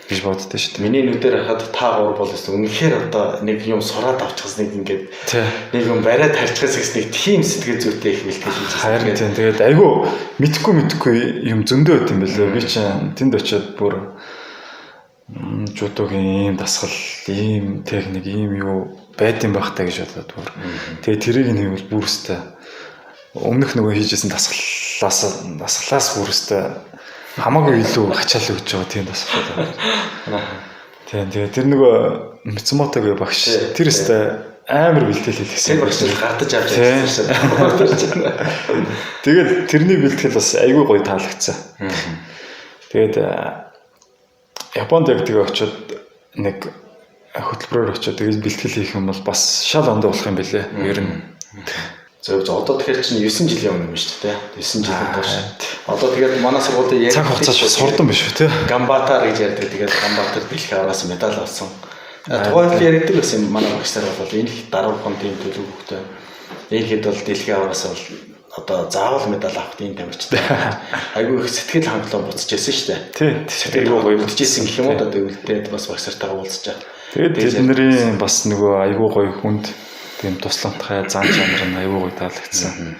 гэж боддоо шүү дээ. Миний нүдээр хахад та гур бол өстө үнэхээр одоо нэг юм сураад авчихсан нэг ингээд нэг юм бариад харчихсан гэсэн нэг тийм сэтгэл зүйтэй их бэлтгэл хийж байгаа. Харин тийм тэгээд айгүй мэдхгүй юм зөндөө байт юм байлээ. Би чинь тэнд очиод бүр жуудогийн ийм дасгал, ийм техник, ийм юу байд юм байх таа гэж бодлоо бүр. Тэгээд тэрийг нь хийвэл бүр өстэй өмнөх нөгөө хийжсэн дасгалаас бүр өстэй хамаагүй илүү ачаал өгч байгаа тийм дасгал байна. Тэгээд тэр нөгөө Мицумотогийн багш тэр өстэй амар бэлтгэл хийлгэсэн. Тэр багш гардаж авч байсан. Тэгээд тэрний бэлтгэл бас айгүй гоё таалагдсан. Тэгээд Японд яг тэгээ очиод нэг хөтөлбөрөөр очиод тэгээд бэлтгэл хийх юм бол бас шал ондоо болох юм билэ. Ер нь. Зөв одоо тэгэхээр чинь 9 жилийн өмнө юм шүү дээ. 9 жилийн турш. Одоо тэгээд манай сургуулийн цаг хугацаа сурдан биш үү те. Гамбатар гэж ярьдаг. Тэгээд Гамбатар дэлхийн араас медаль авсан. Тухайн л ярьдаг байсан манай багшаар бол энэ даруухан тийм төлөв хөхтэй. Энэ хэд бол дэлхийн араас бол одоо заавал медаль авах тийм тамирчтай. Айгүй их сэтгэл хангалуун буцчихсэн шүү дээ. Тий. Сэтгэл гоё буцчихсэн гэх юм уу одоо тэгвэл бас багшартайгаа уулзчаа. Тэгээд тэдний бас нөгөө айгүй гоё хүнд тийм тусламжтай зан чанар нь айгүй гоё таалагдсан.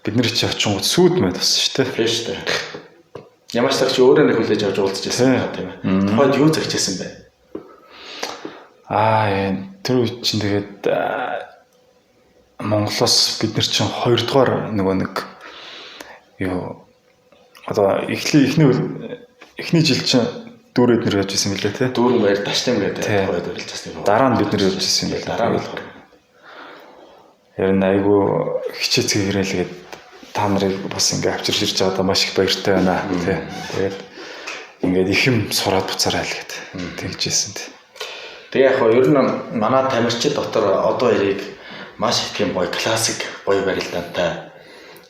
Бид нэр чи очингууд сүйд мэд болсон шүү дээ. Тийм шүү дээ. Ямар ч тагч өөрөө нэг хүлээж авч уулзчихсан байна тийм ээ. Тухайд юу зэгчээсэн бэ? Тэр үед чинь тэгээд Монголоос бид нар чинь 2 дугаар нөгөө нэг юу одоо эхний жил чинь дүүрээд нэр явж исэн мөлий те. Дүүрэн баяр таштай гэдэг тухайд урилж байсан юм. Дараа нь бид нар явж исэн юм байна. Дараа нь болохоор ер нь айгүй хичээцгээ хэрэглээд та нарыг бас ингээ авчирч ирж байгаадаа маш их баяртай байна тий. Тэгээд ингээд их юм сураад буцаарай л гэд тэгжсэн тий. Тэгээ яг хоо ер нь манай тамирчид дотор одоо яриг маш их тийм гоё классик гоё барилдаантай.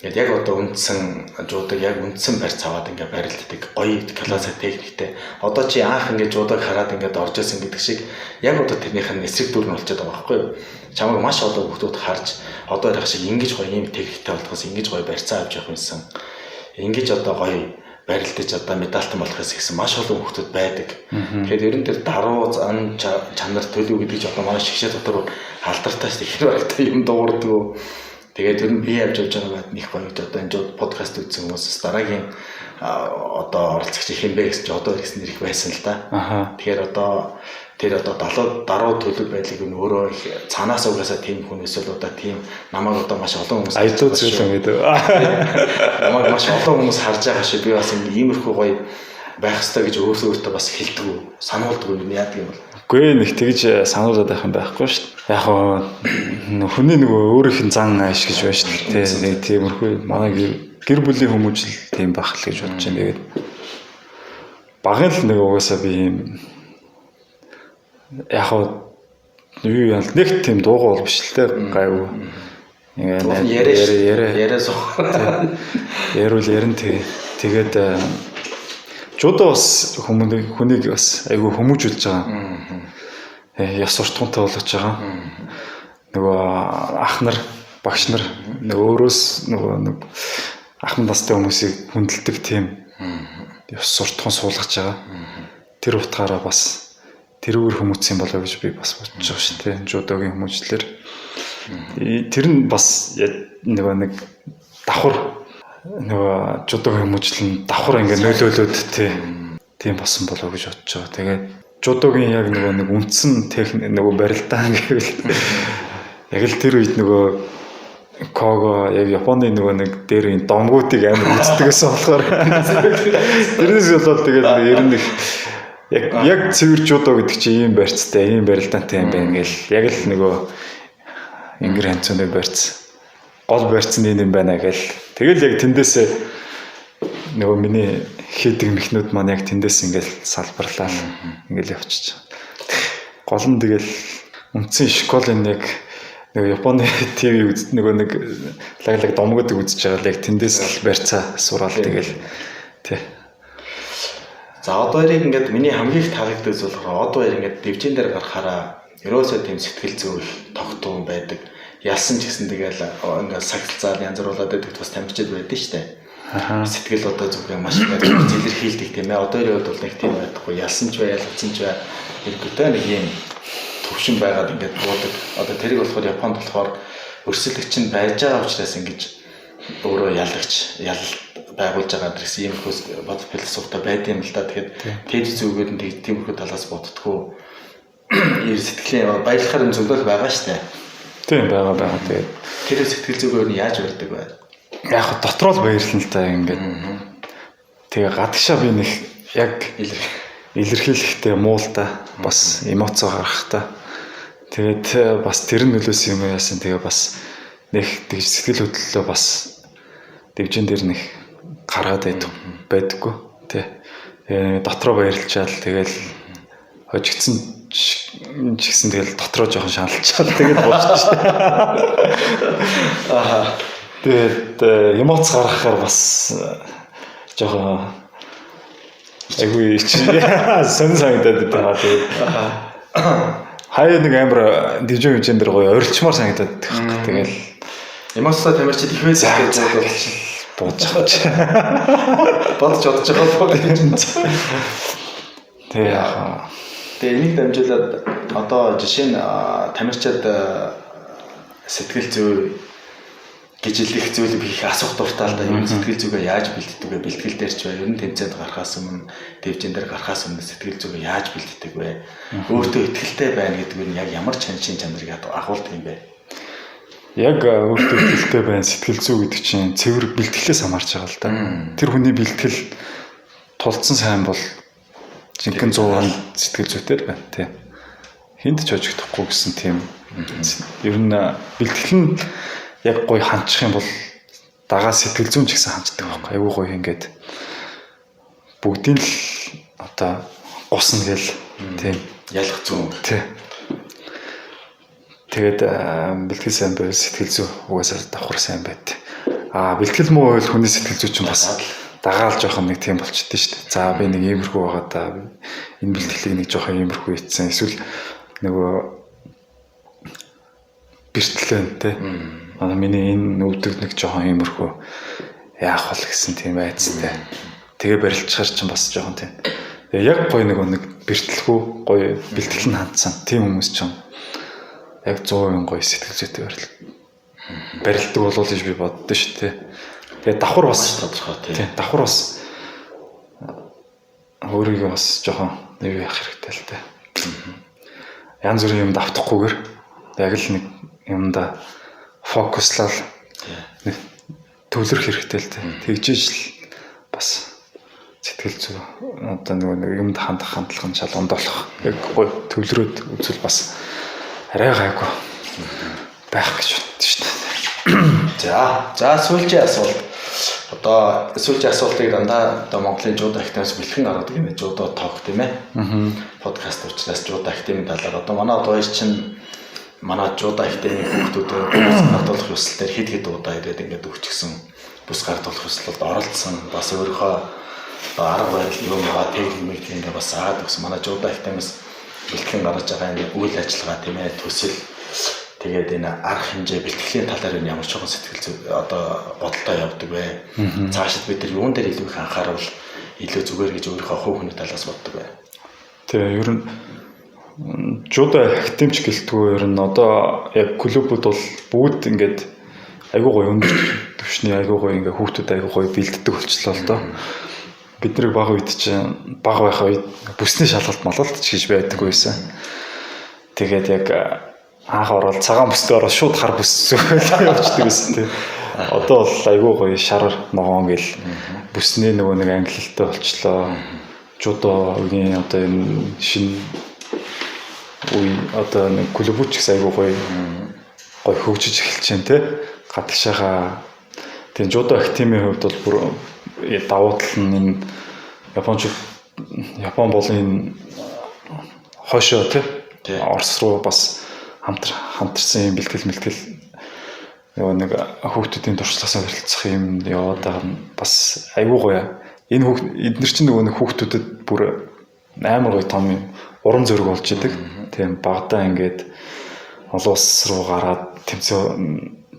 Ингээд яг одоо үндсэн жуудаг яг үндсэн барьц аваад ингээд барилддаг гоё классик техниктэй. Одоо чи анх ингээд жуудаг хараад ингээд орж исэн гэдэг шиг яг одоо тэрнийх нь эсрэг дүр нь болчиход байгаа байхгүй юу? Чамайг маш олон хүмүүс харж одоо ярих шиг ингэж гоё юм техниктэй болохоос ингэж гоё барьцаа авч явах юмсан. Ингэж одоо гоё барилдаж одоо медальтан болохоос гэсэн маш олон хүмүүс байдаг. Тэгэхээр ерөн тэр даруу зан чанар төлөв гэдэг чинь одоо манай шигшээ дотор алдартай шүү дээ. Хэрэгтэй юм дуурдаг. Тэгээд ер нь би явж байгаа нэг гоё одоо энэ подкаст үзсэн хүмүүсээс дараагийн одоо оролцогч их юм бэ гэсэн чинь одоо гэсэн нэр их байсан л да. Тэгэхээр одоо тэр одоо даруу төлөв байлыг нь өөрөө их цаанаас угаасаа тийм хүн эсвэл одоо тийм намайг одоо маш олон хүмүүс айдуу зүйл гэдэг. Намайг маш олон хүмүүс харж байгаа шиг би бас иймэрхүү гоё байх хэрэгтэй гэж өөртөө бас хэлдэг, сануулдаг юм яадаг юм бол. Үгүй нэг тэгж сануулад байх юм байхгүй шүү дээ. Яг хүний нөгөө өөрийнх нь зан ааш гэж байна шүү дээ. Тиймэрхүү манай гэр бүлийн хүмүүжил тийм байх л гэж бодож байна. Тэгээд багын л нэг угаасаа би юм яг юу яа нэг тийм дуугаа бол биш л дээ гайв. яриа суугаад ярил ярин тэгээд жудо бас хүнийг бас айгүй хүмүүжүүлж байгаа. Яс суртахуунтай болгож байгаа. Нөгөө ах нар, багш нар өөрөөс нэг ахмад настай хүмүүсийг хүндэлдэг тийм яс суртахуун суулгаж байгаа. Тэр утгаараа бас тэрүүгээр хүмүүцсэн болоо гэж би бас бодож байгаа шүү дээ. Жудогийн хүмүүжлэр. Тэр нь бас нэг давхар нөгөө жудогийн хүмүүжлэн давхар ингээ нөлөөлөд тийм болсон болоо гэж бодож байгаа. Тэгээд жудогийн яг нэг үндсэн техник нөгөө барилдаа гэвэл яг л тэр үед нөгөө Кого яг Японы нэг дээрийн домгуудыг амар үздэг гэсэн болохоор тэрнээс болоод тэгээд ер нь яг цэвэр жудо гэдэг чинь ийм барьцтай, ийм барилдаантай юм байна гэл яг л нөгөө ингэр ханцны барьц гол барьцны юм байна гэл тэгэл яг тэндээсээ нөгөө миний хийдэг мэхнүүд маань яг тэндээс ингээл салбарлаа ингээл явчихж байгаа. Гол нь тэгэл үндсэн школын яг нөгөө Японы ТV нэг лаглаг домгод үзэж байгаа яг тэндээс л барьцаа сураал тэгэл тий. За одоо яриг ингээд миний хамгийн их таалагддаг зүйл болохоор одоо яриг ингээд дивжин дээр гарахаараа ерөөсөө тийм сэтгэл зүйн тогтвол байдаг. Ялсан ч гэсэн тэгэл ингээд сагцал янз бүрүүлээд байдаг бас тамирчид байдаг шүү дээ. Сэтгэл одоо зүгээр маш их зэлэрхийлдэг тийм ээ. Одоо яриг бол нэг тийм байхгүй. Ялсан ч бай, ялгцсан ч бай. Иргэдээ нэг юм төвшин байгаад ингээд буудаг. Одоо тэрийг болохоор Японд болохоор өрсөлдөгч нь байж байгаа учраас ингэж өөрөө ялагч байгуулж байгаа гэсэн ийм хөөс бод философитой байдсан юм л да. Тэгэхээр тэд зүгээр нь тиймэрхүү талаас боддгоо. Ир сэтгэлийн баярлахаар юм зөвлөл байгаа шүү дээ. Тийм байгаа. Тэгээд тэр сэтгэл зүгээр нь яаж барьдаг вэ? Яг дотроо л баярлна л да ингээд. Тэгээ гадагшаа би нэг яг илэрхийлэхтэй муу л да. Бас эмоц гаргахтай. Тэгээд бас тэр нөлөөс юм яасан. Тэгээ бас нэг тэг сэтгэл хөдлөлөө бас дивжин дээр нэг гаргаад байдаггүй тий. Дотроо баярлчаал тэгэл хожигдсан ч гэсэн тэгэл дотроо жоохон шаналчаал тэгэл болчихсон. Тэгээд эмоц гаргахаар бас жоохон айгүй сонь санагдаад байгаа. Тэгээд хаяа нэг амар дивжин хэмжээнд дэр гоё орилчмаар санагдаад байгаа. Тэгэл эмоцтой тамирчид их байсан гэж бодож байгаа гэж. Тэгээ энийг дамжуулаад одоо жишээ нь тамирчид сэтгэл зүй гэж илэх зүйлийг их асуух дуртай л да. Ер нь сэтгэл зүгээ яаж бэлддэг вэ? Бэлтгэл дээр ч бай. Ер нь тэмцээнд гарахаас өмнө, дивжин дээр гарахаас өмнө сэтгэл зүгээ яаж бэлддэг вэ? Өөртөө итгэлтэй байна гэдэг нь яг ямар шин чанарыг агуулдаг юм бэ? Яг өөртөө итгэлтэй байна, сэтгэл зүй гэдэг чинь цэвэр бэлтгэлээс хамаарч байгаа л да. Тэр хүний бэлтгэл тулцсан сайн бол жинхэнэ 100% сэтгэл зүйтэй байна тий. Хинт ч хожигдохгүй гэсэн тийм. Ер нь бэлтгэл нь яг гоё хандчих юм бол дагаа сэтгэл зүйн ч гэсэн ханддаг байхгүй. Айгүй гоё ингээд бүгдийн л одоо гусна гэл тийм ялах зүүн тий. Тэгээд бэлтгэл сайн байвал сэтгэл зүй угаасаа давхар сайн байд. Бэлтгэл муу байвал хүний сэтгэл зүй ч бас дагаал жоохон нэг тийм болчихдээ шүү дээ. За би нэг иймэрхүү байгаа да. Энэ бэлтгэлийг нэг жоохон иймэрхүү ийцсэн. Эсвэл нөгөө бэртлэн тий. Миний энэ өвдөг нэг жоохон иймэрхүү яах бол гэсэн тийм айцтай. Тэгээ барилчаар ч бас жоохон тийм. Яг гоё нэг бэртлэхүү гоё бэлтгэл нь хандсан. Тийм хүмүүс ч юм. Яг 100% гоё сэтгэл зүйтэй барилдаг болов гэж би боддоо шүү дээ. Тэгээ давхар бас тодорхой тийм. Давхар бас өөрийгөө бас жоохон нэг яах хэрэгтэй л дээ. Янз бүрийн юм давтахгүйгээр яг л нэг юмда фокуслал нэг төвлөрөх хэрэгтэй л дээ. Тэгжиж л бас сэтгэл зүй одоо нэг юмд хандах хандлага нь шал ондоолох. Яг гоё төвлөрөөд үзвэл бас арай гайгүй байх гэж боддоо шүү дээ. За сүүлчийн асуулт. Одоо сүүлчийн асуултыг дандаа одоо Монголын жуудо активиас бэлтгэн гаргадаг юм ээ. Жуудо ток тийм ээ. Подкаст учраас жуудо активын талаар одоо манай одоо хоёр чинь манай жуудаа ихтэй хүүхдүүд бус гардуулах ёслол дээр хэд удаа ирээд ингээд өгчихсөн бус гардуулах ёслолд оролцсон бас өөрийнхөө арга барил юм байгаа техник ингээд бас заагаад өгсөн. Манай жуудаа ихтэйгээс бэлтгэн гаргаж байгаа энэ үйл ажиллагаа тийм ээ төсөл тэгээд энэ арга хэмжээ бэлтгэлийн талаар энэ ямар ч нэгэн сэтгэл одоо бодолтой явдаг вэ? Цаашид бид нар юун дээр илүү их анхааруул илүү зүгээр гэж өөрийнхөө хувь хүний талаас боддог бай. Тэгээ ер нь жуудаа актемч гэлтгүй ер нь одоо яг клубүүд бол бүгд ингээд айгуу гоё өндөр түвшний айгуу гоё ингээ хүүхдүүд айгуу гоё бэлддэг болчихлоо л доо. Бид нэг бага үед чинь бага байх үед бүсний шалгалт малгалт ч гэж байдаггүй байсан. Тэгээд яг анх ороод цагаан бүстэй ороод шууд хар бүс явчихдаг байсан тийм. Одоо бол айгуу гоё шар ногоон гэл бүсний нөгөө нэг ангилалтай болчлоо. Жуудаагийн одоо энэ шинэ үе одоо нэг клубч гэсэн айгуу гоё хөгжиж эхэлж байна те. Гадагшаага тийм жуудаа актемийн хувьд бол бүр давуу тал нь энэ Япон болын хойшоо те. Орос руу бас хамтарсан юм бэлтгэл нөгөө нэг хүүхдүүдийн туршлагаас харилцах юм яваад байгаа нь бас айгүй гоё. Энэ эдгээр чинь нөгөө нэг хүүхдүүдэд бүр амар гоё том юм уран зориг болж идэг. Тийм багадаа ингээд олон улс руу гараад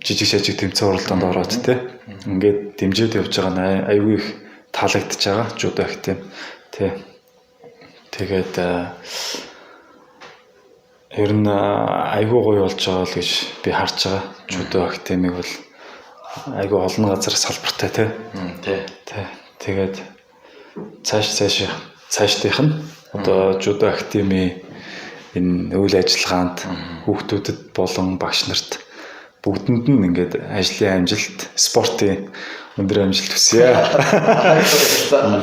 жижиг шажиг тэмцээн уралдаанд ороод те. Ингээд дэмжиж явж байгаа нь айгүй их таалагдж байгаа жуудаа их тийм. Тэгээд ер нь айгүй гоё болж байгаа л гэж би харж байгаа. Жуудаа актемиг бол айгүй олон газар салбартай тий. Тэгээд цаашдынх нь одоо жуудаа актеми энэ үйл ажиллагаанд хүүхдүүдэд болон багш нарт бүгдэнд нь ингээд ажлын амжилт, спортын өндөр амжилт хүсье.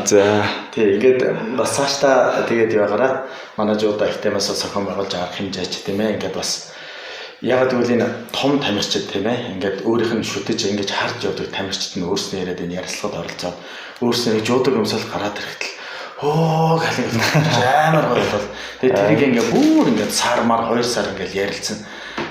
За тий ингээд бас цаашдаа тэгээд яваараа манай жуудаа актемаас зохион байгуулж арга хэмжээч тийм ээ ингээд бас яг тэгвэл энэ том тамирчид тийм ээ ингээд өөрийнх нь шүтэж ингэж харж явдаг тамирчид нь өөрснөө яриад энэ ярилцлагад оролцоод өөрснөө жуудаг юмсал гараад ирэхдээ оо галын амар гоё бол тэгээд тэрийг ингээд бүр ингээд сар мар 2 сар ингээд ярилцсан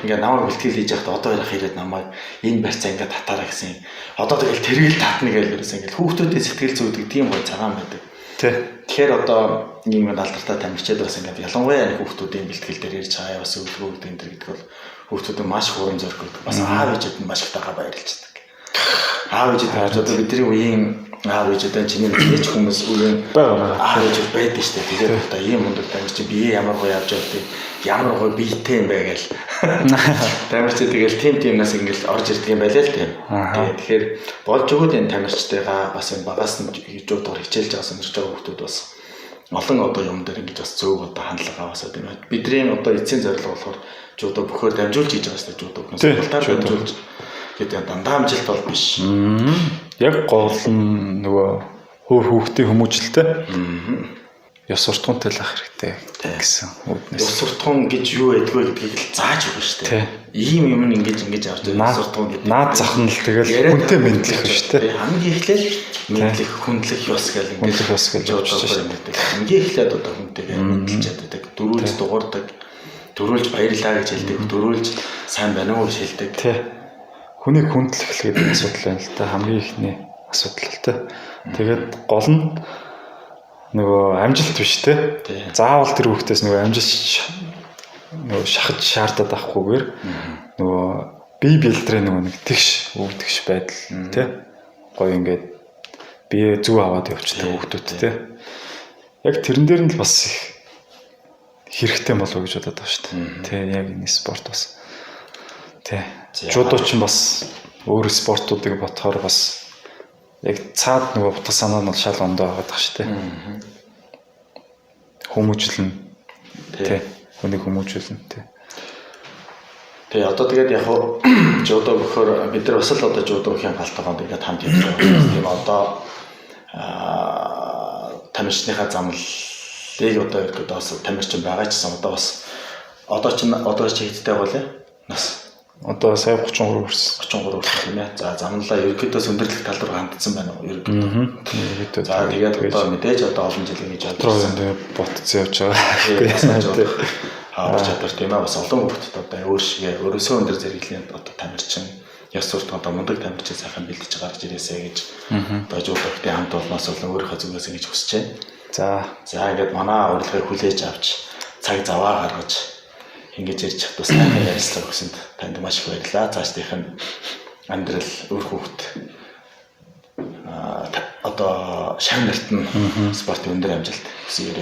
ингээд намайг бэлтгэл хийж яхад одоо ярих ирээд намайг энэ барьцаа ингээд татаараа гэсэн одоо тэгэл тэргээл татна гэж ерөөсөн ингээд хүүхдүүдийн сэтгэл зүйдэг тийм гоё цагаан байдаг тэгэхээр одоо ийм алдартай тамирчид бас ингээд ялангуяа хүүхдүүдийн бэлтгэл дээр ярьж байгаа бас өвлгөө гэдэг энэ гэдэг бол хүүхдүүд маш их урам зориг өгдөг бас аав ээжэд нь маш их тагаа баярлждаг аав ээжэд харж одоо бидний үеийн аав ээжэд чиний мэдээж хүмүүс үеийн аав ээжэд байдаг шүү дээ тэгээд одоо ийм өндөр тамирч бие ямар гоё явж явдаг ямар гоё биетэй юм бэ гэж тамирч тэгэл тимнаас ингээл орж ирдэг юм байлаа л тийм тэгэхээр болж өгöd энэ тамирчтайгаа бас энэ багаас нь жуудаар хичээлж байгаа сонирч байгаа хүмүүс бас олон одоо юм дээр ингэж бас зөв одоо хандлага аваасаа тийм бидний одоо эцсийн зорилго болохоор жуудаа бөхөр дамжуулж хийж байгаа шүү дээ жуудаа консультаар дамжуулж гэдэг дандаа амжилт бол биш. Яг гол нь нөгөө хөөр хүүхдийн хүмүүжлэлтэй. Ёс суртахуунтай л ах хэрэгтэй гэсэн үгнээс. Ёс суртахуун гэж юу байдгүй гэдгийг л зааж өгнө шүү дээ. Ийм юм ингэж авч ёс суртахуун гэдэг. Наад зах нь л тэгэл хүнтэй мэдлэх шүү дээ. Хамгийн эхлээд мэдлэх, хүндлэх ёс гэл ингэж ёс гэж явж байгаа. Хамгийн эхлээд одоо хүнтэйгээ мэдлж чаддаг, дөрүүлж дуурдаг, дөрүүлж баярлаа гэж хэлдэг, дөрүүлж сайн байна уу гэж хэлдэг. Хүнийг хүндлэх гэдэг асуудал байна л да. Хамгийн ихний асуудал л та. Тэгээд гол нь нөгөө амжилт биш те. Заавал тэр хүүхдээс нөгөө амжилт нөгөө шахаж шаардаад авахгүйгээр нөгөө бие бэлтрээ нөгөө нэг тэгш өвдөгш байдал те. Гоё ингээд бие зүг аваад явчихдаг хүүхдүүд те. Яг тэрэн дээр нь л бас их хэрэгтэй болов гэж бодоод байгаа шүү дээ. Тэ яг энэ спорт бас. Тэ. Жудо ч бас өөр спортуудыг бодохоор бас яг цаад нөгөө бутга санаа нь шал ондоо байгаа шүү дээ. Хүмүүжлэн. Тэ. Хүнийг хүмүүжүүлнэ тэ. Тэгээ одоо тэгээд яг жудо бөхөр бид нар бас л одоо жудогийн галтгоонд ингээд хамт явж байгаа. Тийм одоо тамирчныхаа замлыг одоо ихэд бас тамирчин байгаа ч гэсэн одоо бас одоо ч хэдтэй болоо нас одоо сая 33 хүрсэн 33 хүрсэн тийм ээ. За замналаа ерөөдөө өндөрлөх тал руу хандсан байна уу ерөөдөө. За тэгээд одоо мэдээж одоо олон жил ингэж бодлоо ботцсон явж байгаа. хавар чадвар тийм ээ бас олон хүүхдэд одоо өөр шигээ өөрөөсөө өндөр зэрэглэлийн одоо тамирчин ёс сурт одоо мундаг тамирчин сайхан бэлдэж гарч ирээсэй гэж одоо жуудагтын хамт олноос болон өөрийнхөө зүгээс ингэж хүсэж байна. За ингээд манай урилгыг хүлээж авч цаг заваа гаргаж ингэж ирж чадвал сайн ярилцлага өгсөнд танд маш их баярлалаа. Цаашдынх нь амьдрал өөр хүүхд одоо шагн нарт нь спортын өндөр амжилт хүсье.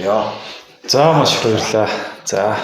За маш их баярлалаа. За